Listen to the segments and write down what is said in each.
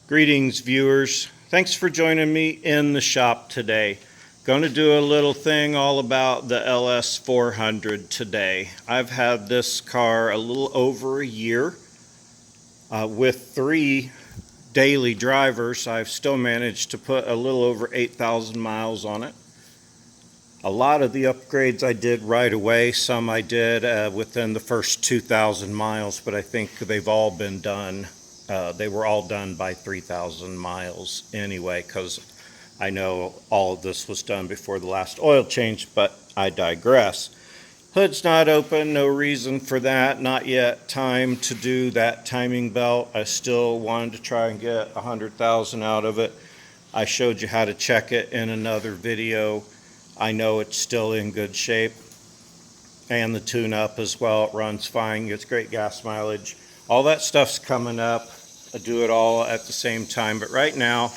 Greetings, viewers. Thanks for joining me in the shop today. Going to do a little thing all about the LS400 today. I've had this car a little over a year. With 3 daily drivers, I've still managed to put a little over 8,000 miles on it. A lot of the upgrades I did right away. Some I did within the first 2,000 miles, but I think they've all been done. They were all done by 3,000 miles anyway, because I know all of this was done before the last oil change, but I digress. Hood's not open, no reason for that, not yet time to do that timing belt. I still wanted to try and get 100,000 out of it. I showed you how to check it in another video. I know it's still in good shape, and the tune-up as well. It runs fine, gets great gas mileage. All that stuff's coming up. I do it all at the same time, but right now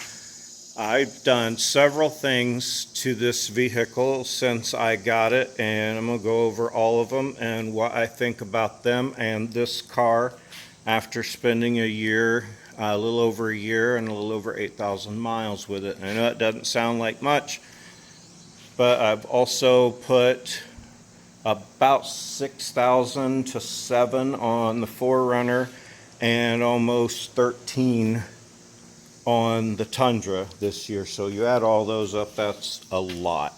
I've done several things to this vehicle since I got it, and I'm going to go over all of them and what I think about them and this car after spending a year, a little over a year, and a little over 8,000 miles with it. I know it doesn't sound like much, but I've also put about 6,000 to 7 on the 4Runner and almost 13 on the Tundra this year. So you add all those up, that's a lot.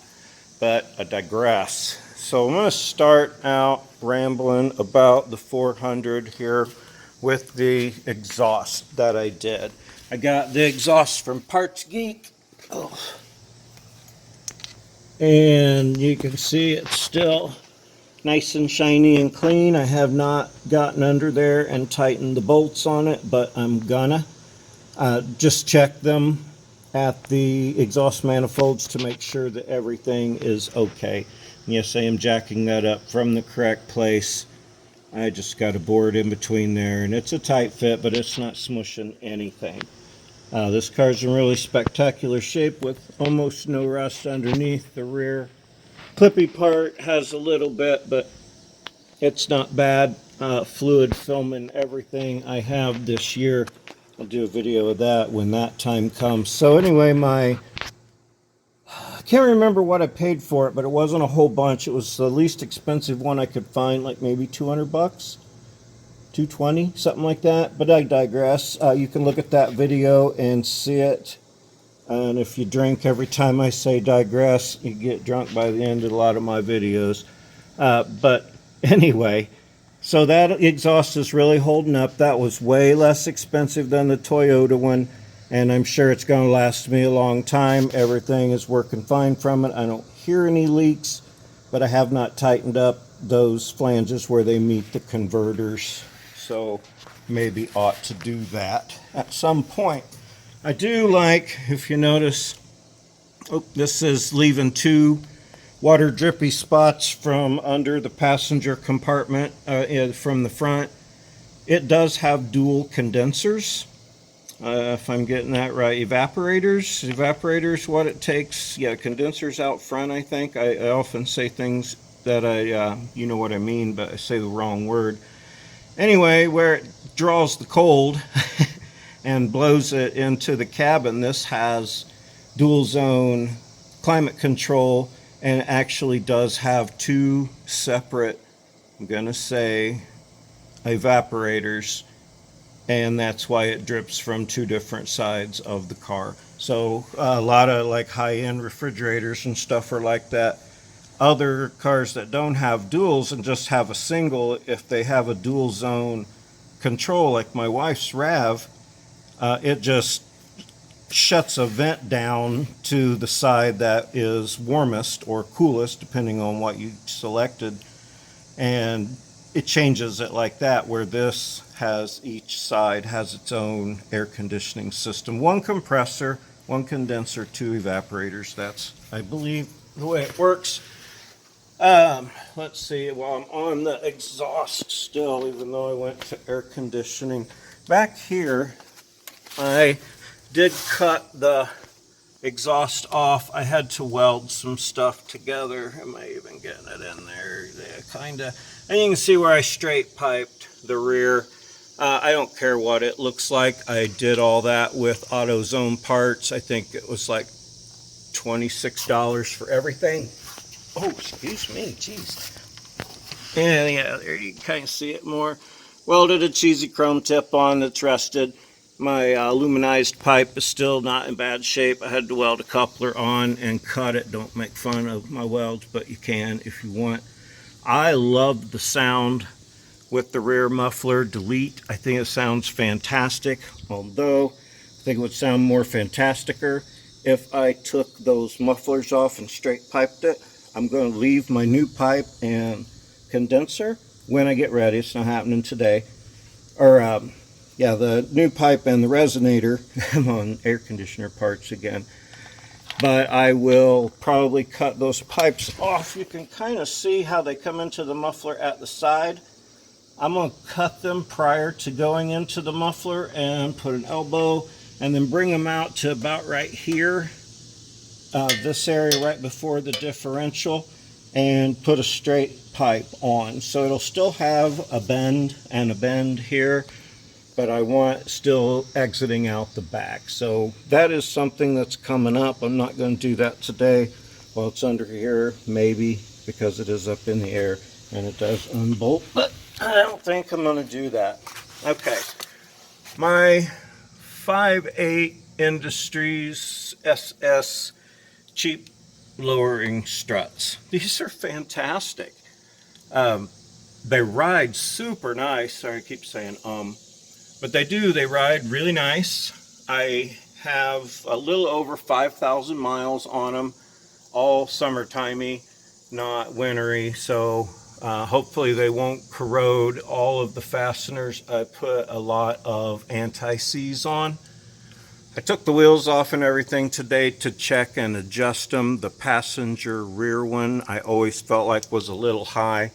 But I digress. So I'm going to start out rambling about the 400 here with the exhaust that I did. I got the exhaust from Parts Geek. Oh. And you can see it's still nice and shiny and clean. I have not gotten under there and tightened the bolts on it, but I'm gonna just check them at the exhaust manifolds to make sure that everything is okay. And yes, I am jacking that up from the correct place. I just got a board in between there, and it's a tight fit, but it's not smushing anything. This car's in really spectacular shape with almost no rust underneath. The rear clippy part has a little bit, but it's not bad. Fluid filming everything I have this year. I'll do a video of that when that time comes. So anyway, I can't remember what I paid for it, but it wasn't a whole bunch. It was the least expensive one I could find, like maybe 200 bucks. 220, something like that, but I digress. You can look at that video and see it, and if you drink every time I say digress, you get drunk by the end of a lot of my videos. But anyway, so that exhaust is really holding up. That was way less expensive than the Toyota one, and I'm sure it's going to last me a long time. Everything is working fine from it. I don't hear any leaks, but I have not tightened up those flanges where they meet the converters. So maybe ought to do that at some point. I do like, if you notice, this is leaving 2 water drippy spots from under the passenger compartment from the front. It does have dual condensers, if I'm getting that right. Evaporators, what it takes. Yeah, condensers out front, I think. I often say things that you know what I mean, but I say the wrong word. Anyway, where it draws the cold and blows it into the cabin, this has dual zone climate control, and actually does have 2 separate, I'm gonna say, evaporators, and that's why it drips from 2 different sides of the car. So a lot of like high-end refrigerators and stuff are like that. Other cars that don't have duals and just have a single, if they have a dual zone control, like my wife's RAV, it just shuts a vent down to the side that is warmest or coolest, depending on what you selected, and it changes it like that, where this has, each side has its own air conditioning system. 1 compressor, 1 condenser, 2 evaporators. That's, I believe, the way it works. Let's see, while I'm on the exhaust still, even though I went to air conditioning, back here I did cut the exhaust off. I had to weld some stuff together. Am I even getting it in there? Yeah, kinda. And you can see where I straight piped the rear. I don't care what it looks like. I did all that with AutoZone parts. I think it was like $26 for everything. Oh, excuse me, jeez. And yeah, there you can kind of see it more. Welded a cheesy chrome tip on that's rusted. My aluminized pipe is still not in bad shape. I had to weld a coupler on and cut it. Don't make fun of my welds, but you can if you want. I love the sound with the rear muffler delete. I think it sounds fantastic, although I think it would sound more fantasticer if I took those mufflers off and straight piped it. I'm going to leave my new pipe and condenser when I get ready. It's not happening today. Or yeah, the new pipe and the resonator. I'm on air conditioner parts again. But I will probably cut those pipes off. You can kind of see how they come into the muffler at the side. I'm going to cut them prior to going into the muffler and put an elbow and then bring them out to about right here, this area right before the differential, and put a straight pipe on. So it'll still have a bend and a bend here, but I want still exiting out the back. So that is something that's coming up. I'm not going to do that today while it's under here, maybe, because it is up in the air and it does unbolt, but I don't think I'm going to do that. Okay, my 5.8 Industries SS cheap lowering struts. These are fantastic. They ride super nice. Sorry, I keep saying but they ride really nice. I have a little over 5,000 miles on them, all summertimey, not wintry, so hopefully they won't corrode all of the fasteners. I put a lot of anti-seize on. I took the wheels off and everything today to check and adjust them. The passenger rear one I always felt like was a little high,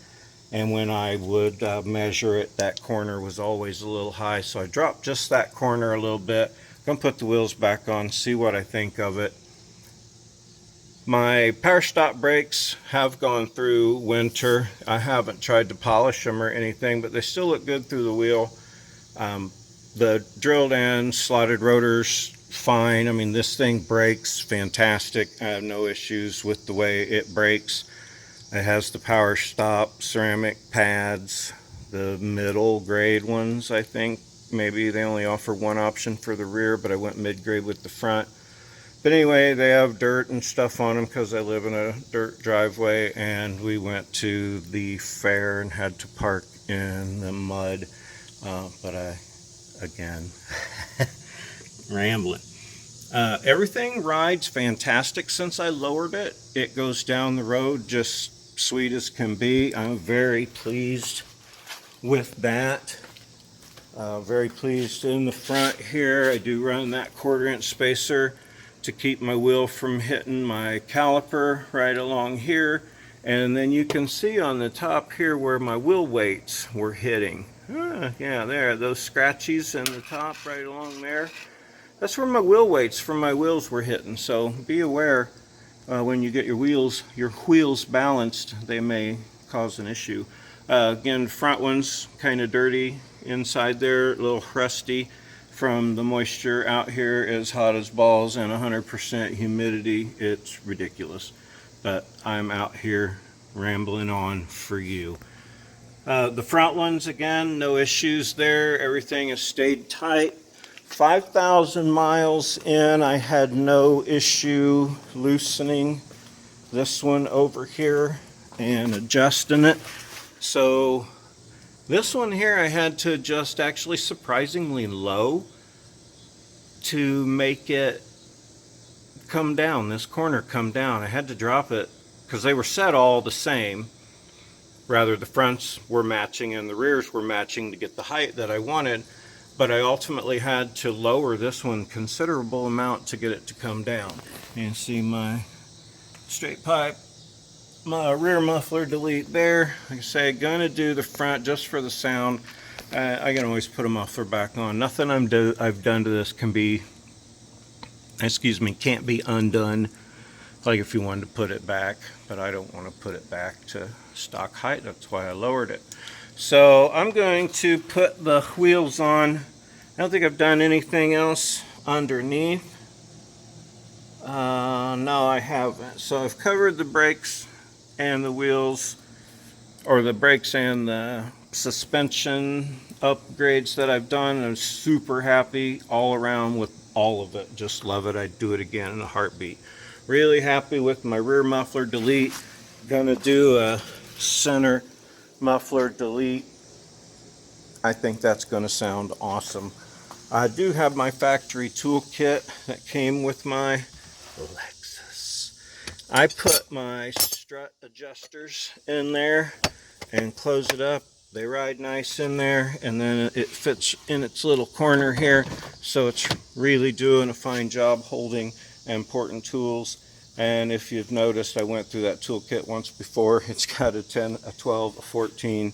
and when I would measure it, that corner was always a little high, so I dropped just that corner a little bit. I'm gonna put the wheels back on, see what I think of it. My power stop brakes have gone through winter. I haven't tried to polish them or anything, but they still look good through the wheel. The drilled and slotted rotors, fine. I mean, this thing brakes fantastic. I have no issues with the way it brakes. It has the power stop ceramic pads, the middle grade ones, I think. Maybe they only offer one option for the rear, but I went mid-grade with the front. But anyway, they have dirt and stuff on them because I live in a dirt driveway, and we went to the fair and had to park in the mud. Again, rambling. Everything rides fantastic since I lowered it. It goes down the road just sweet as can be. I'm very pleased with that. Very pleased in the front here. I do run that 1/4-inch spacer to keep my wheel from hitting my caliper right along here. And then you can see on the top here where my wheel weights were hitting. Yeah, there, those scratchies in the top right along there. That's where my wheel weights from my wheels were hitting. So be aware when you get your wheels balanced, they may cause an issue. Again, front one's kind of dirty inside there, a little crusty from the moisture out here. As hot as balls and 100% humidity. It's ridiculous. But I'm out here rambling on for you. The front ones, again, no issues there. Everything has stayed tight. 5,000 miles in, I had no issue loosening this one over here and adjusting it. So this one here I had to adjust actually surprisingly low to make it come down, this corner come down. I had to drop it because they were set all the same. Rather, the fronts were matching and the rears were matching to get the height that I wanted, but I ultimately had to lower this one considerable amount to get it to come down. You can see my straight pipe, my rear muffler delete there. Like I say, gonna do the front just for the sound. I can always put a muffler back on. Nothing I've done to this can't be undone. Like if you wanted to put it back, but I don't want to put it back to stock height. That's why I lowered it. So I'm going to put the wheels on. I don't think I've done anything else underneath. No, I haven't. So I've covered the brakes and the wheels, or the brakes and the suspension upgrades that I've done. I'm super happy all around with all of it. Just love it. I'd do it again in a heartbeat. Really happy with my rear muffler delete. Gonna do a center muffler delete. I think that's gonna sound awesome. I do have my factory toolkit that came with my Lexus. I put my strut adjusters in there and close it up. They ride nice in there, and then it fits in its little corner here, so it's really doing a fine job holding important tools. And if you've noticed, I went through that toolkit once before. It's got a 10, a 12, a 14,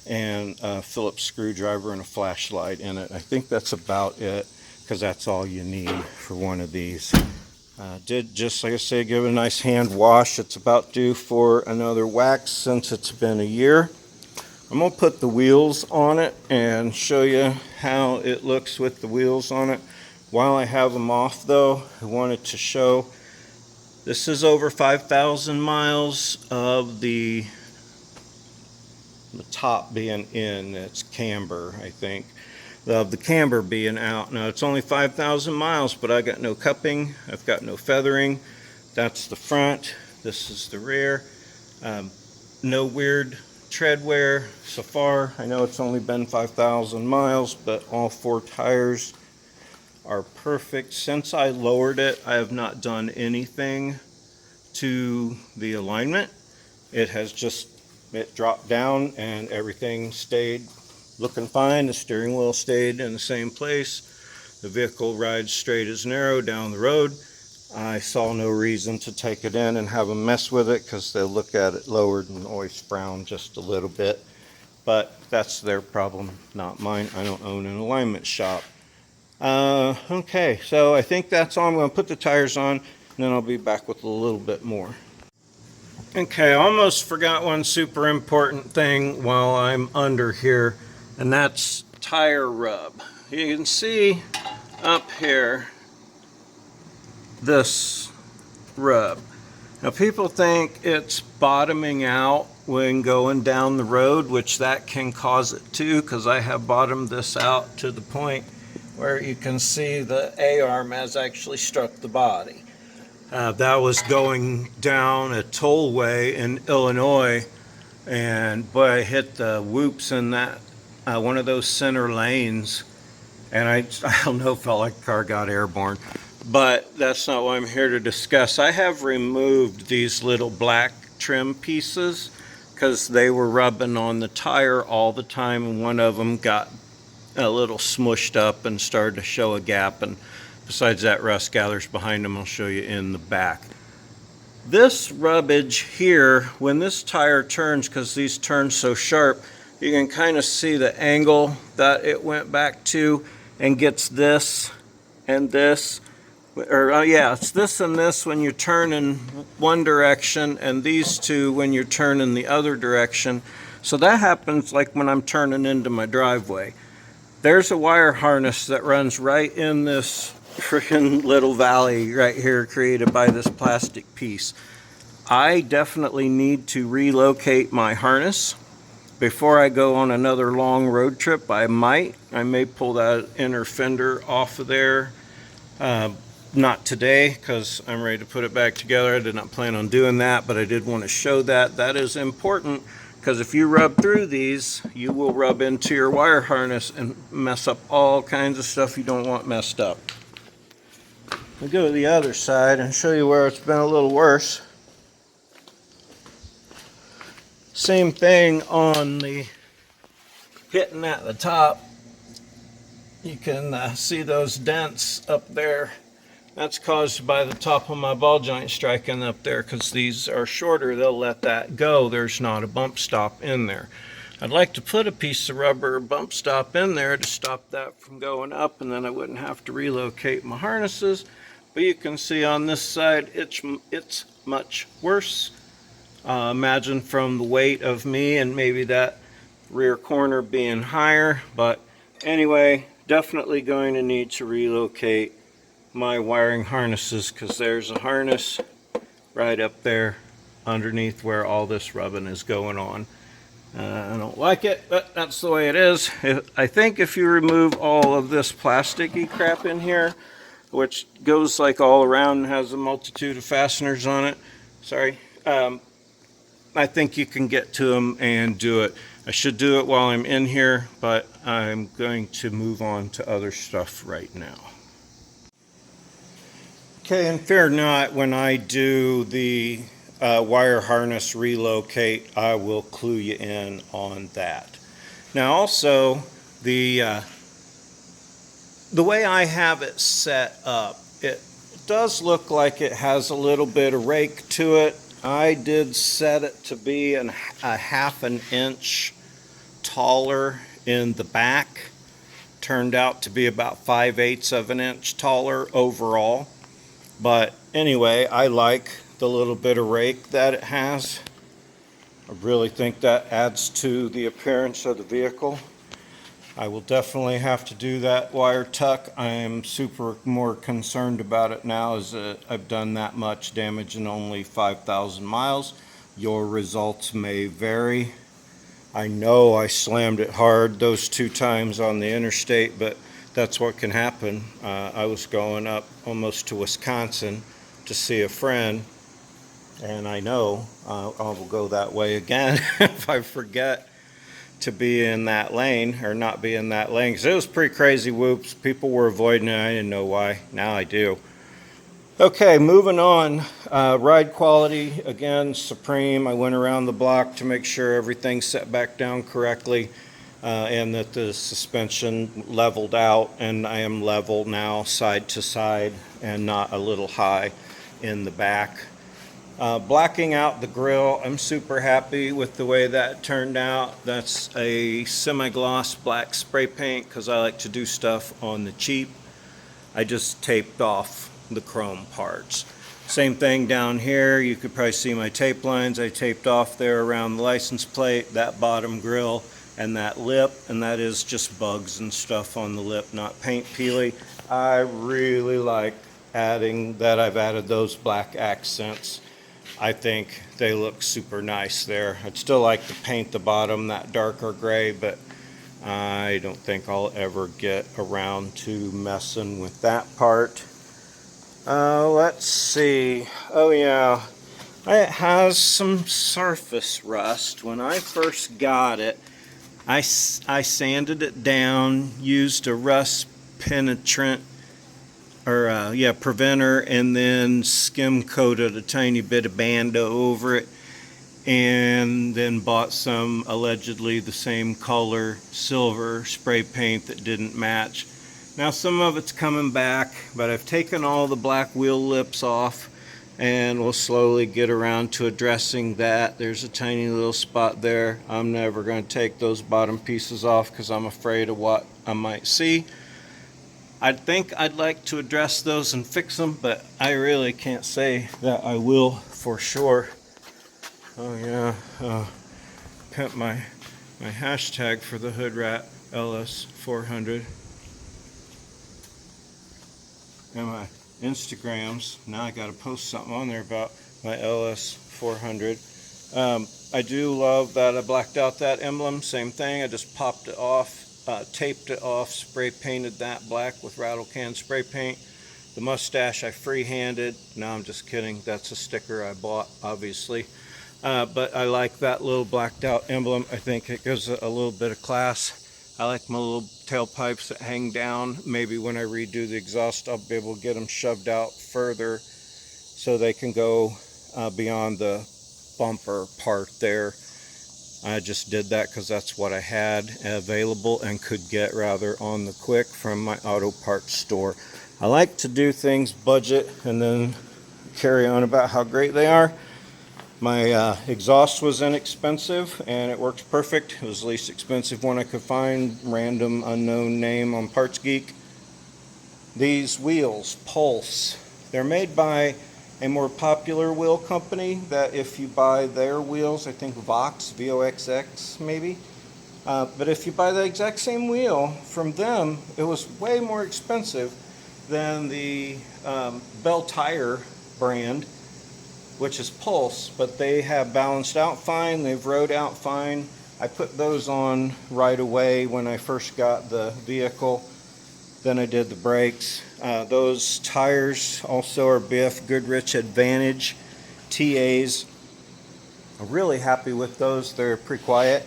and a Phillips screwdriver and a flashlight in it. I think that's about it, because that's all you need for one of these. Did, just like I say, give it a nice hand wash. It's about due for another wax since it's been a year. I'm going to put the wheels on it and show you how it looks with the wheels on it. While I have them off though, I wanted to show, this is over 5,000 miles of the top being in. It's camber, I think. Of the camber being out. Now it's only 5,000 miles, but I got no cupping, I've got no feathering. That's the front, this is the rear. No weird tread wear so far. I know it's only been 5,000 miles, but all four tires are perfect. Since I lowered it, I have not done anything to the alignment. It has just, it dropped down and everything stayed looking fine. The steering wheel stayed in the same place. The vehicle rides straight as an arrow down the road. I saw no reason to take it in and have them mess with it, because they'll look at it lowered and always frown just a little bit. But that's their problem, not mine. I don't own an alignment shop. Okay, so I think that's all. I'm going to put the tires on, and then I'll be back with a little bit more. Okay, I almost forgot one super important thing while I'm under here, and that's tire rub. You can see up here this rub. Now people think it's bottoming out when going down the road, which that can cause it too, because I have bottomed this out to the point where you can see the A-arm has actually struck the body. That was going down a tollway in Illinois, and boy, I hit the whoops in that one of those center lanes, and I don't know, felt like the car got airborne. But that's not what I'm here to discuss. I have removed these little black trim pieces because they were rubbing on the tire all the time, and one of them got a little smushed up and started to show a gap, and besides that, rust gathers behind them. I'll show you in the back. This rubbage here, when this tire turns, because these turn so sharp, you can kind of see the angle that it went back to, and gets this and this, or yeah, it's this and this when you turn in one direction, and these two when you're turning the other direction. So that happens like when I'm turning into my driveway. There's a wire harness that runs right in this freaking little valley right here created by this plastic piece. I definitely need to relocate my harness before I go on another long road trip. I may pull that inner fender off of there. Not today, because I'm ready to put it back together. I did not plan on doing that, but I did want to show that. That is important, because if you rub through these, you will rub into your wire harness and mess up all kinds of stuff you don't want messed up. We'll go to the other side and show you where it's been a little worse. Same thing on the hitting at the top. You can see those dents up there. That's caused by the top of my ball joint striking up there, because these are shorter. They'll let that go. There's not a bump stop in there. I'd like to put a piece of rubber bump stop in there to stop that from going up, and then I wouldn't have to relocate my harnesses. But you can see on this side, it's much worse. Imagine from the weight of me and maybe that rear corner being higher. But anyway, definitely going to need to relocate my wiring harnesses, because there's a harness right up there underneath where all this rubbing is going on. I don't like it, but that's the way it is. I think if you remove all of this plasticky crap in here, which goes like all around and has a multitude of fasteners on it, sorry, I think you can get to them and do it. I should do it while I'm in here, but I'm going to move on to other stuff right now. Okay, and fear not, when I do the wire harness relocate, I will clue you in on that. Now also, the way I have it set up, it does look like it has a little bit of rake to it. I did set it to be a half an inch taller in the back. Turned out to be about 5/8 of an inch taller overall. But anyway, I like the little bit of rake that it has. I really think that adds to the appearance of the vehicle. I will definitely have to do that wire tuck. I am super more concerned about it now, as I've done that much damage in only 5,000 miles. Your results may vary. I know I slammed it hard those 2 times on the interstate, but that's what can happen. I was going up almost to Wisconsin to see a friend, and I know I will go that way again if I forget to be in that lane, or not be in that lane, because it was pretty crazy whoops. People were avoiding it. I didn't know why. Now I do. Okay, moving on. Ride quality, again, supreme. I went around the block to make sure everything's set back down correctly. And that the suspension leveled out, and I am level now side to side and not a little high in the back. Blacking out the grill, I'm super happy with the way that turned out. That's a semi-gloss black spray paint because I like to do stuff on the cheap. I just taped off the chrome parts. Same thing down here. You could probably see my tape lines. I taped off there around the license plate, that bottom grill, and that lip, and that is just bugs and stuff on the lip, not paint peely. I really like adding that. I've added those black accents. I think they look super nice there. I'd still like to paint the bottom that darker gray, but I don't think I'll ever get around to messing with that part. Let's see. Oh yeah, it has some surface rust. When I first got it, I sanded it down, used a rust penetrant, or preventer, and then skim coated a tiny bit of Bando over it, and then bought some allegedly the same color silver spray paint that didn't match. Now some of it's coming back, but I've taken all the black wheel lips off, and we'll slowly get around to addressing that. There's a tiny little spot there. I'm never going to take those bottom pieces off because I'm afraid of what I might see. I think I'd like to address those and fix them, but I really can't say that I will for sure. Oh yeah, pimp my hashtag for the hood rat, LS400. And my Instagrams. Now I got to post something on there about my LS400. I do love that I blacked out that emblem. Same thing. I just popped it off, taped it off, spray painted that black with rattle can spray paint. The mustache I freehanded. No, I'm just kidding. That's a sticker I bought, obviously. But I like that little blacked out emblem. I think it gives a little bit of class. I like my little tailpipes that hang down. Maybe when I redo the exhaust, I'll be able to get them shoved out further so they can go beyond the bumper part there. I just did that because that's what I had available and could get rather on the quick from my auto parts store. I like to do things budget and then carry on about how great they are. My exhaust was inexpensive and it works perfect. It was the least expensive one I could find, random unknown name on Parts Geek. These wheels, Pulse, they're made by a more popular wheel company that if you buy their wheels, I think Vox, VOXX maybe, But if you buy the exact same wheel from them, it was way more expensive than the Bell Tire brand, which is Pulse, but they have balanced out fine, they've rode out fine. I put those on right away when I first got the vehicle. Then I did the brakes. Those tires also are Biff Goodrich Advantage TAs. I'm really happy with those. They're pretty quiet,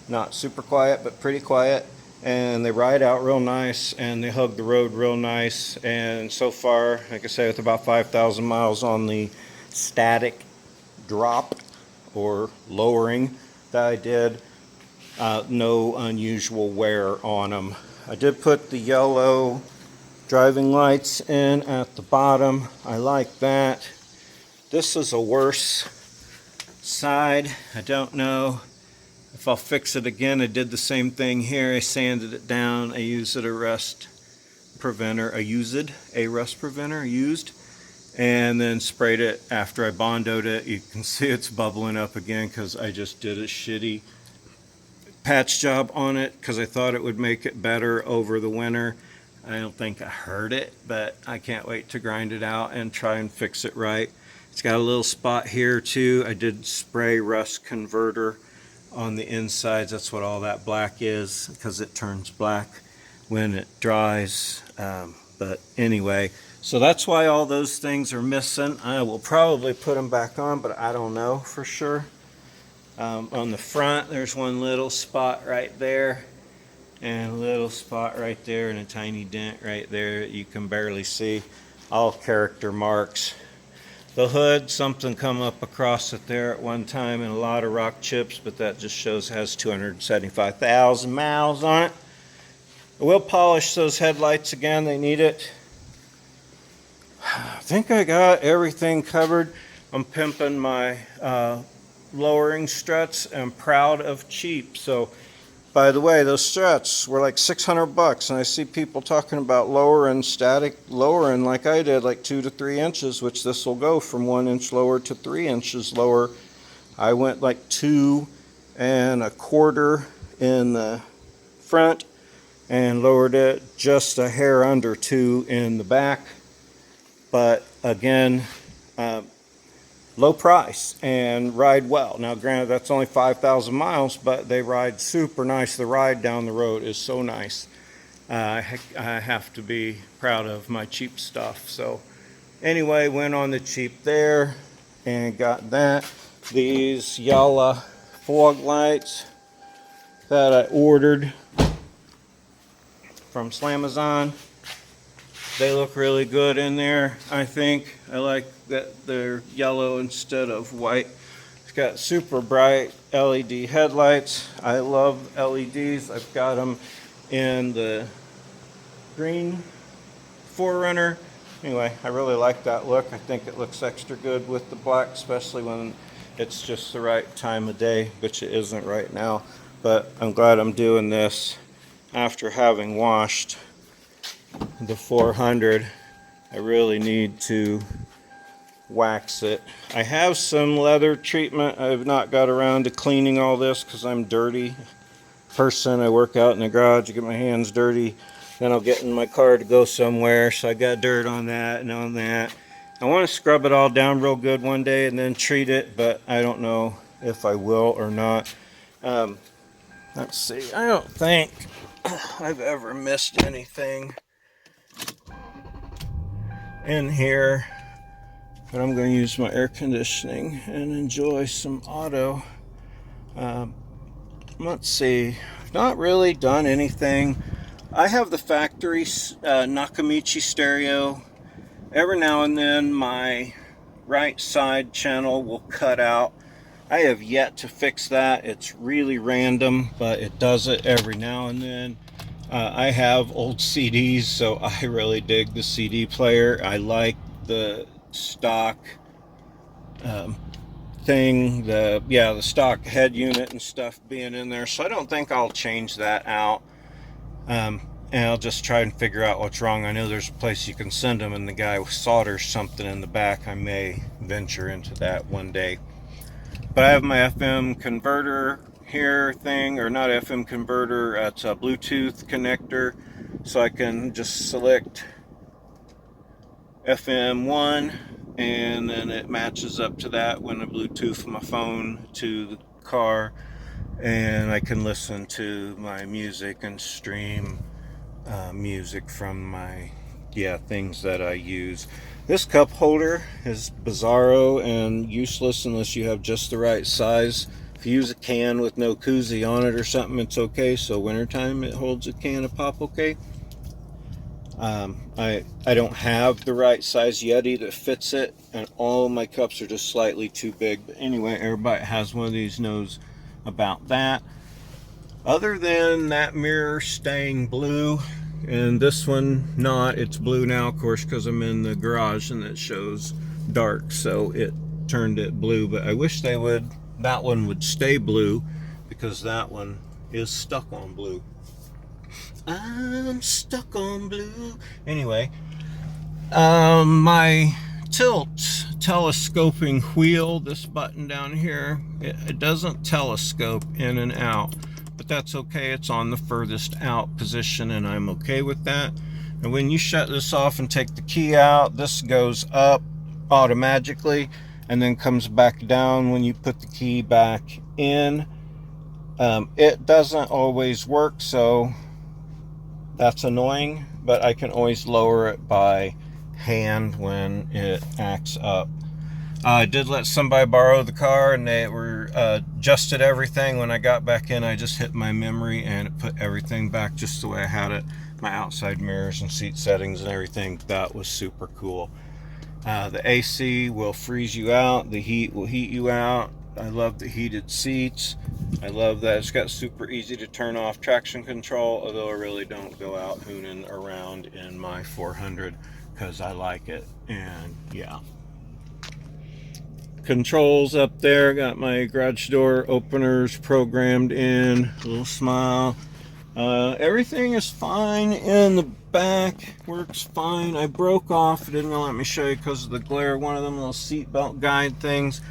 not super quiet, but pretty quiet. And they ride out real nice, and they hug the road real nice. And so far, like I say, with about 5,000 miles on the static drop or lowering that I did, no unusual wear on them. I did put the yellow driving lights in at the bottom. I like that. This is a worse side. I don't know if I'll fix it again. I did the same thing here. I sanded it down. I used a rust preventer, and then sprayed it after I bondoed it. You can see it's bubbling up again because I just did a shitty patch job on it because I thought it would make it better over the winter. I don't think I heard it, but I can't wait to grind it out and try and fix it right. It's got a little spot here too. I did spray rust converter on the insides. That's what all that black is, because it turns black when it dries. But anyway, so that's why all those things are missing. I will probably put them back on, but I don't know for sure. On the front, there's one little spot right there, and a little spot right there, and a tiny dent right there you can barely see. All character marks. The hood, something come up across it there at one time, and a lot of rock chips, but that just shows it has 275,000 miles on it. I will polish those headlights again. They need it. I think I got everything covered. I'm pimping my lowering struts. I'm proud of cheap. So, by the way, those struts were like $600, and I see people talking about lowering, static lowering like I did, like 2 to 3 inches, which this will go from 1 inch lower to 3 inches lower. I went like 2 1/4 in the front and lowered it just a hair under 2 in the back. But again, low price and ride well. Now granted, that's only 5,000 miles, but they ride super nice. The ride down the road is so nice. I have to be proud of my cheap stuff. So anyway, went on the cheap there and got that. These Yalla fog lights that I ordered from Slamazon. They look really good in there, I think. I like that they're yellow instead of white. It's got super bright LED headlights. I love LEDs. I've got them in the green 4Runner. Anyway, I really like that look. I think it looks extra good with the black, especially when it's just the right time of day, which it isn't right now. But I'm glad I'm doing this after having washed the 400. I really need to wax it. I have some leather treatment. I've not got around to cleaning all this because I'm dirty person. I work out in the garage, I get my hands dirty, then I'll get in my car to go somewhere, so I got dirt on that and on that. I want to scrub it all down real good one day and then treat it, but I don't know if I will or not. Let's see, I don't think I've ever missed anything in here, but I'm going to use my air conditioning and enjoy some auto. Let's see, I've not really done anything. I have the factory Nakamichi stereo. Every now and then my right side channel will cut out. I have yet to fix that. It's really random, but it does it every now and then. I have old CDs, so I really dig the CD player. I like the stock thing, the stock head unit and stuff being in there, so I don't think I'll change that out. And I'll just try and figure out what's wrong. I know there's a place you can send them and the guy solders something in the back. I may venture into that one day. But I have my FM converter here thing, or not FM converter, it's a Bluetooth connector, so I can just select FM1 and then it matches up to that when I Bluetooth my phone to the car, and I can listen to my music and stream music from my things that I use. This cup holder is bizarro and useless unless you have just the right size. If you use a can with no koozie on it or something, it's okay. So wintertime it holds a can of pop okay. I don't have the right size Yeti that fits it, and all of my cups are just slightly too big. But anyway, everybody that has one of these knows about that. Other than that mirror staying blue, and this one not, it's blue now, of course, because I'm in the garage and it shows dark, so it turned it blue. But I wish that one would stay blue, because that one is stuck on blue. I'm stuck on blue. Anyway, my telescoping wheel, this button down here, it doesn't telescope in and out, but that's okay. It's on the furthest out position, and I'm okay with that. And when you shut this off and take the key out, this goes up automatically and then comes back down when you put the key back in. It doesn't always work, so that's annoying, but I can always lower it by hand when it acts up. I did let somebody borrow the car, and they were adjusted everything. When I got back in, I just hit my memory and it put everything back just the way I had it. My outside mirrors and seat settings and everything. That was super cool. The AC will freeze you out. The heat will heat you out. I love the heated seats. I love that it's got super easy to turn off traction control, although I really don't go out hooning around in my 400 because I like it. And yeah. Controls up there, got my garage door openers programmed in, a little smile. Everything is fine in the back, works fine. I broke off, it didn't let me show you because of the glare, one of them little seatbelt guide things.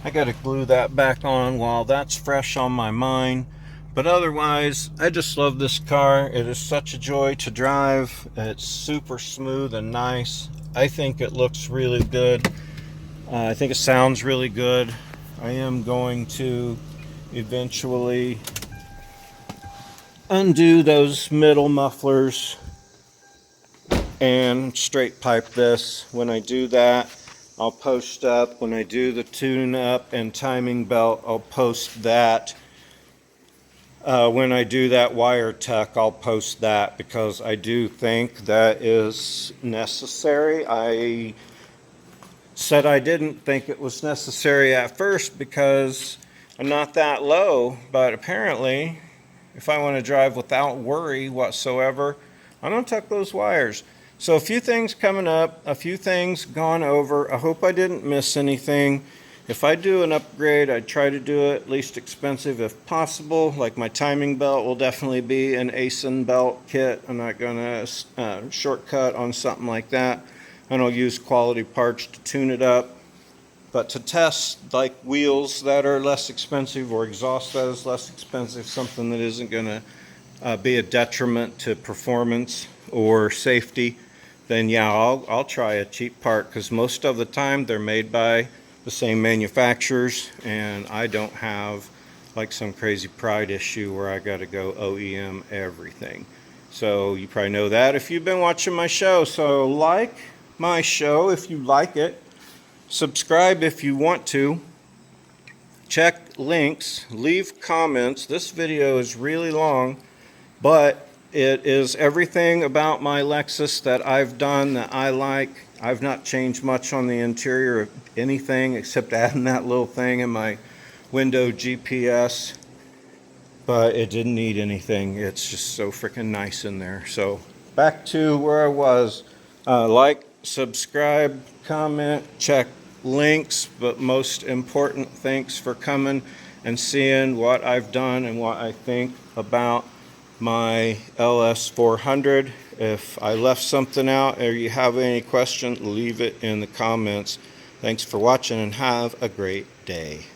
I gotta glue that back on while that's fresh on my mind. But otherwise, I just love this car. It is such a joy to drive. It's super smooth and nice. I think it looks really good. I think it sounds really good. I am going to eventually undo those middle mufflers and straight pipe this. When I do that, I'll post up. When I do the tune up and timing belt, I'll post that. When I do that wire tuck, I'll post that, because I do think that is necessary. I said I didn't think it was necessary at first because I'm not that low, but apparently if I want to drive without worry whatsoever, I'm going to tuck those wires. So a few things coming up, a few things gone over. I hope I didn't miss anything. If I do an upgrade, I'd try to do it least expensive if possible. Like my timing belt will definitely be an ASIN belt kit. I'm not going to shortcut on something like that. And I'll use quality parts to tune it up. But to test like wheels that are less expensive or exhaust that is less expensive, something that isn't going to be a detriment to performance or safety, then yeah, I'll try a cheap part, because most of the time they're made by the same manufacturers, and I don't have like some crazy pride issue where I got to go OEM everything. So you probably know that if you've been watching my show. So like my show if you like it, subscribe if you want to, check links, leave comments. This video is really long, but it is everything about my Lexus that I've done that I like. I've not changed much on the interior of anything except adding that little thing in my window GPS, but it didn't need anything. It's just so freaking nice in there. So back to where I was. Like, subscribe, comment, check links, but most important, thanks for coming and seeing what I've done and what I think about my LS400. If I left something out or you have any question, leave it in the comments. Thanks for watching and have a great day.